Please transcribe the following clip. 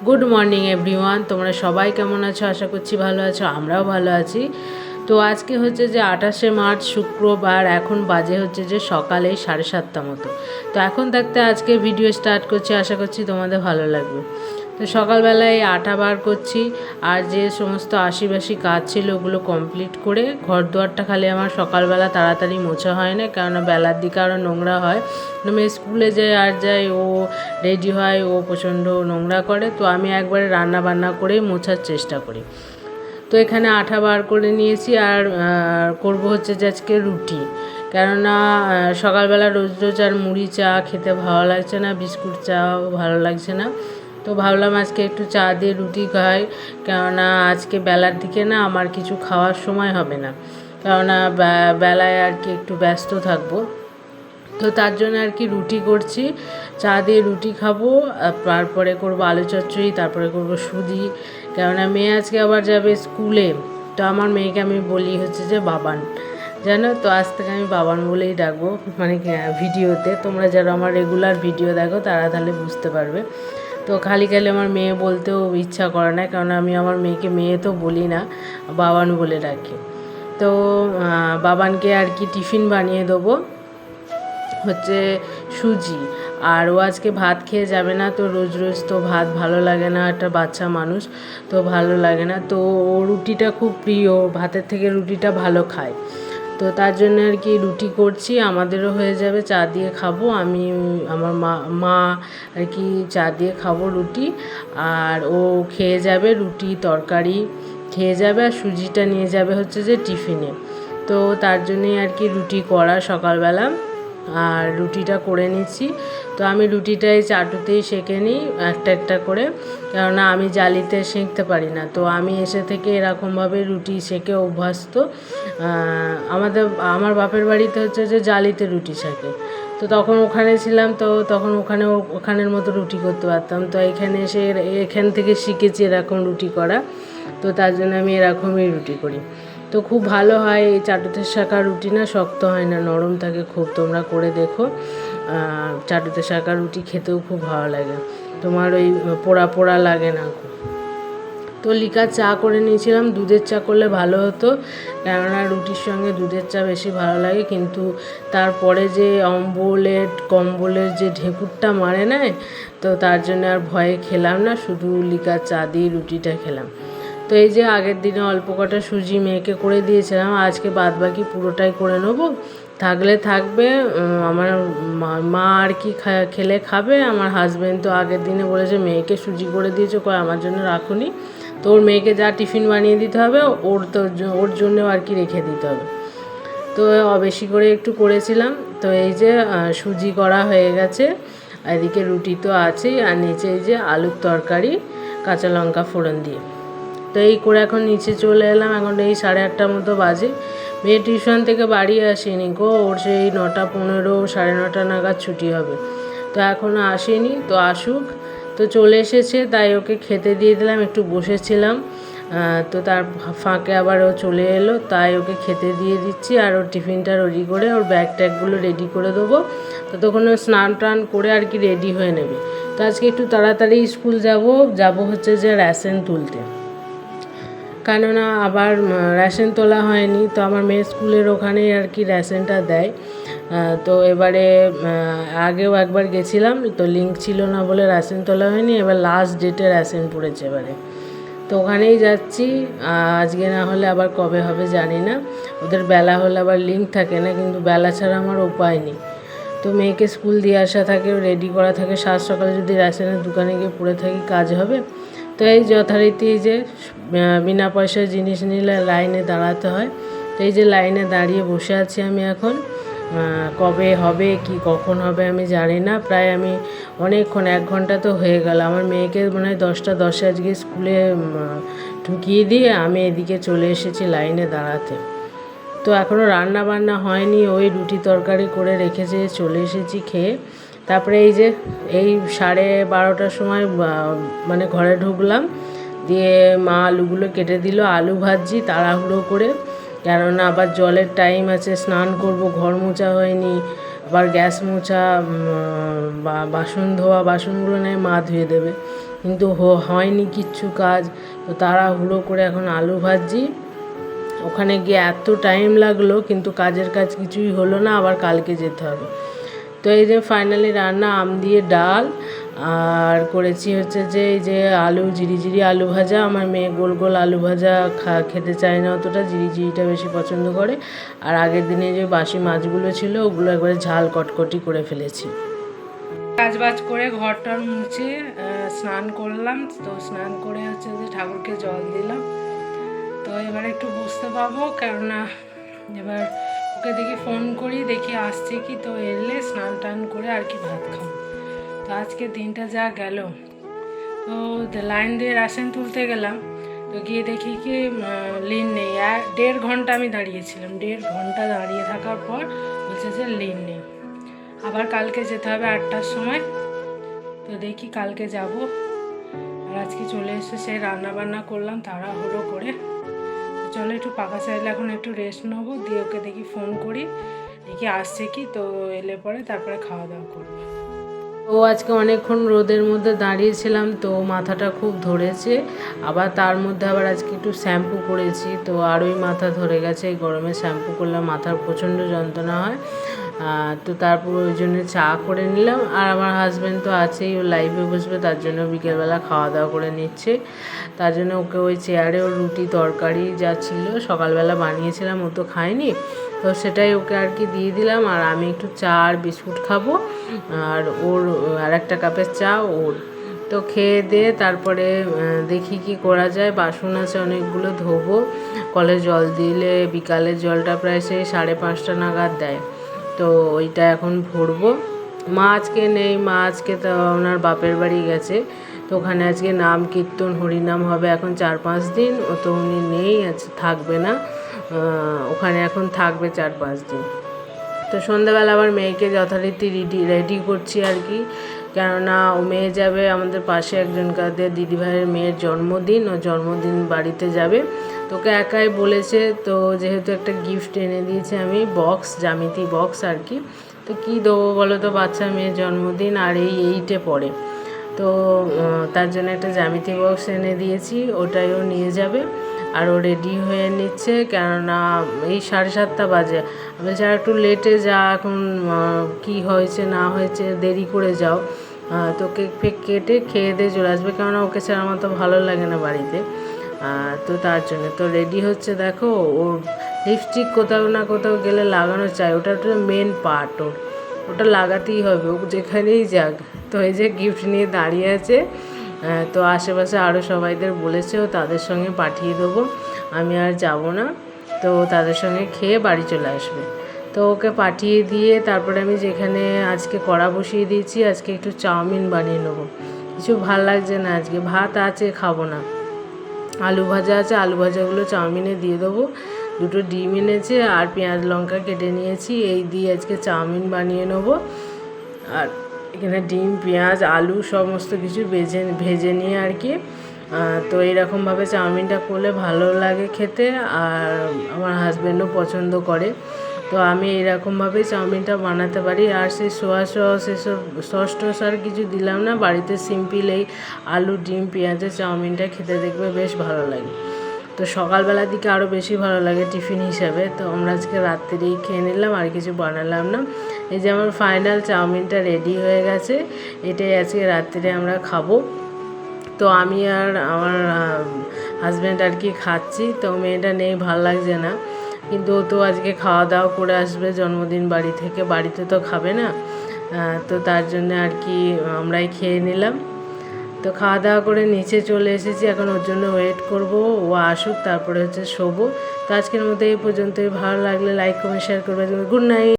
Good morning everyone, তোমরা সবাই কেমন আছো? আশা করছি ভালো আছো, আমরাও ভালো আছি। তো আজকে হচ্ছে যে 28শে মার্চ শুক্রবার, এখন বাজে হচ্ছে যে সকালে 7:30 মতো। তো এখন থাকতে আজকে ভিডিও স্টার্ট করছি, আশা করছি তোমাদের ভালো লাগবে। তো সকালবেলায় আটা বার করছি, আর যে সমস্ত আশিবাসি কাজ ছিল ওগুলো কমপ্লিট করে ঘর দুয়ারটা খালি আমার সকালবেলা তাড়াতাড়ি মোছা হয় না, কেননা বেলার দিকে আরও নোংরা হয়। মেয়ে স্কুলে যায় আর যায়, ও রেডি হয়, ও প্রচণ্ড নোংরা করে। তো আমি একবারে রান্না বান্না করেই মোছার চেষ্টা করি। তো এখানে আটা বার করে নিয়েছি, আর করব হচ্ছে যে আজকে রুটি, কেননা সকালবেলা রোজ রোজ আর মুড়ি চা খেতে ভালো লাগছে না, বিস্কুট চাও ভালো লাগছে না। তো ভাবলাম আজকে একটু চা দিয়ে রুটি খাই, কেননা আজকে বেলার দিকে না আমার কিছু খাওয়ার সময় হবে না, কেননা বেলায় আর কি একটু ব্যস্ত থাকবো। তো তার জন্য আর কি রুটি করছি, চা দিয়ে রুটি খাবো, তারপরে করবো আলু চচ্চড়ি, তারপরে করবো সুজি, কেননা মেয়ে আজকে আবার যাবে স্কুলে। তো আমার মেয়েকে আমি বলি হচ্ছে যে বাবান, জানো তো, আজ থেকে আমি বাবান বলেই ডাকবো, মানে ভিডিওতে। তোমরা যারা আমার রেগুলার ভিডিও দেখো তারা তাহলে বুঝতে পারবে। তো খালি আমার মেয়ে বলতেও ইচ্ছা করে না, কারণ আমি আমার মেয়েকে মেয়ে তো বলি না, বাবান বলে ডাকি। তো বাবানকে আর কি টিফিন বানিয়ে দেবো হচ্ছে সুজি, আর ও আজকে ভাত খেয়ে যাবে না। তো রোজ রোজ তো ভাত ভালো লাগে না, একটা বাচ্চা মানুষ তো ভালো লাগে না। তো ও রুটিটা খুব প্রিয়, ভাতের থেকে রুটিটা ভালো খায়। তো তার জন্য আর কি রুটি করছি, আমাদেরও হয়ে যাবে, চা দিয়ে খাবো। আমি আমার মা আর কি চা দিয়ে খাবো রুটি, আর ও খেয়ে যাবে রুটি তরকারি খেয়ে যাবে, আর সুজিটা নিয়ে যাবে হচ্ছে যে টিফিনে। তো তার জন্যই আর কি রুটি করা সকালবেলা, আর রুটিটা করে নিচ্ছি। তো আমি রুটিটা এই চাটুতেই সেঁকে নিই একটা একটা করে, কেননা আমি জালিতে সেঁকতে পারি না। তো আমি এসে থেকে এরকমভাবে রুটি সেঁকে অভ্যস্ত। আমার বাপের বাড়িতে হচ্ছে যে জালিতে রুটি সেঁকে। তো তখন ওখানে ছিলাম, তো তখন ওখানের মতো রুটি করতে পারতাম। তো এখানে এসে এখান থেকে শিখেছি এরকম রুটি করা। তো তার জন্য আমি এরকমই রুটি করি। তো খুব ভালো হয় এই চাটুতে শাঁকা রুটি, না শক্ত হয় না, নরম থাকে খুব। তোমরা করে দেখো, চাটুতে শাঁকা রুটি খেতেও খুব ভালো লাগে, তোমার ওই পোড়া পোড়া লাগে না খুব। তো লিকার চা করে নিয়েছিলাম, দুধের চা করলে ভালো হতো, কেননা রুটির সঙ্গে দুধের চা বেশি ভালো লাগে। কিন্তু তারপরে যে কম্বলের যে ঢেকুরটা মারে নেয়, তো তার জন্য আর ভয়ে খেলাম না, শুধু লিকার চা দিয়ে রুটিটা খেলাম। তো এই যে আগের দিনে অল্প কটা সুজি মেয়েকে করে দিয়েছিলাম, আজকে বাদবাকি পুরোটাই করে নেবো, থাকলে থাকবে। আমার মা আর কি খেলে খাবে, আমার হাজব্যান্ড তো আগের দিনে বলেছে মেয়েকে সুজি করে দিয়েছো, কয় আমার জন্য রাখুনি। তো ওর মেয়েকে যা টিফিন বানিয়ে দিতে হবে, ওর জন্যও আর কি রেখে দিতে হবে। তো বেশি করে একটু করেছিলাম। তো এই যে সুজি করা হয়ে গেছে, এদিকে রুটি তো আছেই, আর নিচে এই যে আলুর তরকারি কাঁচা লঙ্কা ফোড়ন দিয়ে। তো এই করে এখন নিচে চলে এলাম, এখন এই 8:30 মতো বাজে। মেয়ে টিউশন থেকে বাড়ি আসেনি গো, ওর সেই 9:15 9:30 নাগাদ ছুটি হবে। তো এখনও আসেনি, তো আসুক। তো চলে এসেছে, তাই ওকে খেতে দিয়ে দিলাম, একটু বসেছিলাম। তো তার ফাঁকে আবার ও চলে এলো, তাই ওকে খেতে দিয়ে দিচ্ছি, আর ওর টিফিনটা রেডি করে ওর ব্যাগ ট্যাগগুলো রেডি করে দেবো। ততক্ষণ ও স্নান টান করে আর কি রেডি হয়ে নেবে। তো আজকে একটু তাড়াতাড়ি স্কুল যাব হচ্ছে যে রেশন তুলতে, কেননা আবার রেশন তোলা হয়নি। তো আমার মেয়ে স্কুলের ওখানেই আর কি রেশনটা দেয়। তো এবারে আগেও একবার গেছিলাম, তো লিঙ্ক ছিল না বলে রেশন তোলা হয়নি, এবার লাস্ট ডেটে রেশন পড়েছে এবারে। তো ওখানেই যাচ্ছি, আজকে না হলে আবার কবে হবে জানি না। ওদের বেলা হলে আবার লিঙ্ক থাকে না, কিন্তু বেলা ছাড়া আমার উপায় নেই। তো মেয়েকে স্কুল দিয়ে আসা থাকে, রেডি করা থাকে, সকালে যদি রেশনের দোকানে গিয়ে পড়ে থাকি কাজ হবে। তো এই যথারীতি যে বিনা পয়সার জিনিস নিলে লাইনে দাঁড়াতে হয়। তো এই যে লাইনে দাঁড়িয়ে বসে আছি আমি এখন, কবে হবে কি কখন হবে আমি জানি না। প্রায় আমি অনেকক্ষণ, 1 ঘন্টা তো হয়ে গেল। আমার মেয়েকে মনে হয় 10:10 আজকে স্কুলে ঢুকিয়ে দিয়ে আমি এদিকে চলে এসেছি লাইনে দাঁড়াতে। তো এখনও রান্না বান্না হয়নি, ওই রুটি তরকারি করে রেখেছে, চলে এসেছি খেয়ে। তারপরে এই যে এই 12:30টার সময় মানে ঘরে ঢুকলাম, দিয়ে মা আলুগুলো কেটে দিল, আলু ভাজি তাড়াহুড়ো করে, কেননা আবার জলের টাইম আছে, স্নান করব, ঘর মোছা হয়নি, আবার গ্যাস মোছা, বাসন ধোয়া, বাসনগুলো নেয় মা ধুয়ে দেবে। কিন্তু হয়নি কিচ্ছু কাজ। তো তাড়াহুড়ো করে এখন আলু ভাজি। ওখানে গিয়ে এত টাইম লাগলো কিন্তু কাজের কাজ কিছুই হলো না, আবার কালকে যেতে হবে। তো এই যে ফাইনালি রান্না আম দিয়ে ডাল, আর করেছি হচ্ছে যে এই যে আলু জিরি আলু ভাজা। আমার মেয়ে গোল গোল আলু ভাজা খেতে চায় না অতটা, জিরিটা বেশি পছন্দ করে। আর আগের দিনে যে বাসি মাছগুলো ছিল ওগুলো একবারে ঝাল কটকটি করে ফেলেছি। কাজবাজ করে ঘরটার মুছে স্নান করলাম। তো স্নান করে হচ্ছে যে ঠাকুরকে জল দিলাম। তো এবার একটু বুঝতে পারবো, কেননা এবার ওকে দেখি ফোন করি, দেখি আসছে কি। তো এলে স্নান টান করে আর কি ভাত খাবো। তো আজকে দিনটা যা গেল। তো লাইন দিয়ে রেশন তুলতে গেলাম, তো গিয়ে দেখি কি লিন নেই। 1.5 ঘন্টা আমি দাঁড়িয়েছিলাম। 1.5 ঘন্টা দাঁড়িয়ে থাকার পর বলছে যে লিন নেই। আবার কালকে যেতে হবে 8টার সময়। তো দেখি কালকে যাব। আর আজকে চলে এসে সেই রান্নাবান্না করলাম তাড়াহুড়ো করে। চলো একটু পাখা চাইলে এখন একটু রেস্ট নেবো, দিয়ে ওকে দেখি ফোন করি, দেখি আসছে কি। তো এলে পরে তারপরে খাওয়া দাওয়া করবো। ও আজকে অনেকক্ষণ রোদের মধ্যে দাঁড়িয়েছিলাম, তো মাথাটা খুব ধরেছে। আবার তার মধ্যে আবার আজকে একটু শ্যাম্পু করেছি, তো আরোই মাথা ধরে গেছে। এই গরমে শ্যাম্পু করলে মাথার প্রচণ্ড যন্ত্রণা হয়। তো তারপর ওই জন্য চা করে নিলাম। আর আমার হাজব্যান্ড তো আছেই, ও লাইভে বসবে, তার জন্য বিকেলবেলা খাওয়া দাওয়া করে নিচ্ছে। তার জন্য ওকে ওই চেয়ারে ওর রুটি তরকারি যা ছিল সকালবেলা বানিয়েছিলাম, ও তো খায়নি, তো সেটাই ওকে আর কি দিয়ে দিলাম। আর আমি একটু চা আর বিস্কুট খাবো, আর ওর আর একটা কাপের চা ওর। তো খেয়ে দিয়ে তারপরে দেখি কি করা যায়। বাসন আছে অনেকগুলো, ধোবো। কলে জল দিলে বিকালের জলটা প্রায় সেই 5:30 নাগাদ দেয়, তো ওইটা এখন ভরবো। মা আজকে নেই, মা আজকে তো ওনার বাপের বাড়ি গেছে। তো ওখানে আজকে নাম কীর্তন হরিনাম হবে এখন 4-5 দিন। ও তো উনি নেই, থাকবে না ওখানে, এখন থাকবে 4-5 দিন। তো সন্ধ্যাবেলা আবার মেয়েকে যথারীতি রেডি করছি আর কি, কেননা ও মেয়ে যাবে আমাদের পাশে একজনকাদের দিদিভাইয়ের মেয়ের জন্মদিন, ও জন্মদিন বাড়িতে যাবে। তোকে একাই বলেছে, তো যেহেতু একটা গিফট এনে দিয়েছে আমি, বক্স, জ্যামিতি বক্স আর কি। তো কী দেবো বলো তো, বাচ্চা মেয়ের জন্মদিন, আর এই 8-এ পড়ে। তো তার জন্য একটা জ্যামিতি বক্স এনে দিয়েছি, ওটাই ও নিয়ে যাবে। আর ও রেডি হয়ে নিচ্ছে, কেননা এই 7:30 বাজে। আমি যা একটু লেটে যা, এখন কি হয়েছে না হয়েছে, দেরি করে যাও। তো কেক ফেক কেটে খেয়ে দিয়ে চলে আসবে, কেননা ওকে ছাড়া আমার তো ভালো লাগে না বাড়িতে। তো তার জন্য তো রেডি হচ্ছে। দেখো ওর লিপস্টিক কোথাও না কোথাও গেলে লাগানো চাই, ওটা একটা মেন পার্ট, ওটা লাগাতেই হবে ও যেখানেই যাক। তো এই যে গিফট নিয়ে দাঁড়িয়ে আছে। তো আশেপাশে আরও সবাইদের বলেছেও, তাদের সঙ্গে পাঠিয়ে দেবো, আমি আর যাব না। তো তাদের সঙ্গে খেয়ে বাড়ি চলে আসবে। তো ওকে পাঠিয়ে দিয়ে তারপরে আমি যেখানে আজকে কড়া বসিয়ে দিয়েছি, আজকে একটু চাউমিন বানিয়ে নেবো। কিছু ভাল লাগছে না আজকে, ভাত আছে খাবো না, আলু ভাজা আছে, আলু ভাজাগুলো চাউমিনে দিয়ে দেবো। 2টো ডিম এনেছে আর পেঁয়াজ লঙ্কা কেটে নিয়েছি, এই দিয়ে আজকে চাউমিন বানিয়ে নেবো। আর এখানে ডিম পেঁয়াজ আলু সমস্ত কিছু ভেজে নিয়ে আর কি। তো এইরকমভাবে চাউমিনটা করলে ভালো লাগে খেতে, আর আমার হাজব্যান্ডও পছন্দ করে। তো আমি এইরকমভাবেই চাউমিনটা বানাতে পারি। আর সেই সোয়া সস, এসব সস টস আর কিছু দিলাম না, বাড়িতে সিম্পল এই আলু ডিম পেঁয়াজের চাউমিনটা খেতে দেখবে বেশ ভালো লাগে। তো সকালবেলার দিকে আরও বেশি ভালো লাগে টিফিন হিসাবে। তো আমরা আজকে রাত্রেই খেয়ে নিলাম, আর কিছু বানালাম না। এই যে আমার ফাইনাল চাউমিনটা রেডি হয়ে গেছে, এটাই আজকে রাত্রে আমরা খাবো। তো আমি আর আমার হাজব্যান্ড আর কি খাচ্ছি। তো মেয়েটা নেই, ভাল লাগছে না, কিন্তু ও তো আজকে খাওয়া দাওয়া করে আসবে জন্মদিন বাড়ি থেকে, বাড়িতে তো খাবে না। তো তার জন্য আর কি আমরাই খেয়ে নিলাম। তো খাওয়া দাওয়া করে নিচে চলে এসেছি, এখন ওর জন্য ওয়েট করব, ও আসুক তারপরে হচ্ছে শোবো। তো আজকের মতো এই পর্যন্তই। ভালো লাগলে লাইক কমেন্ট শেয়ার করবে। Good night.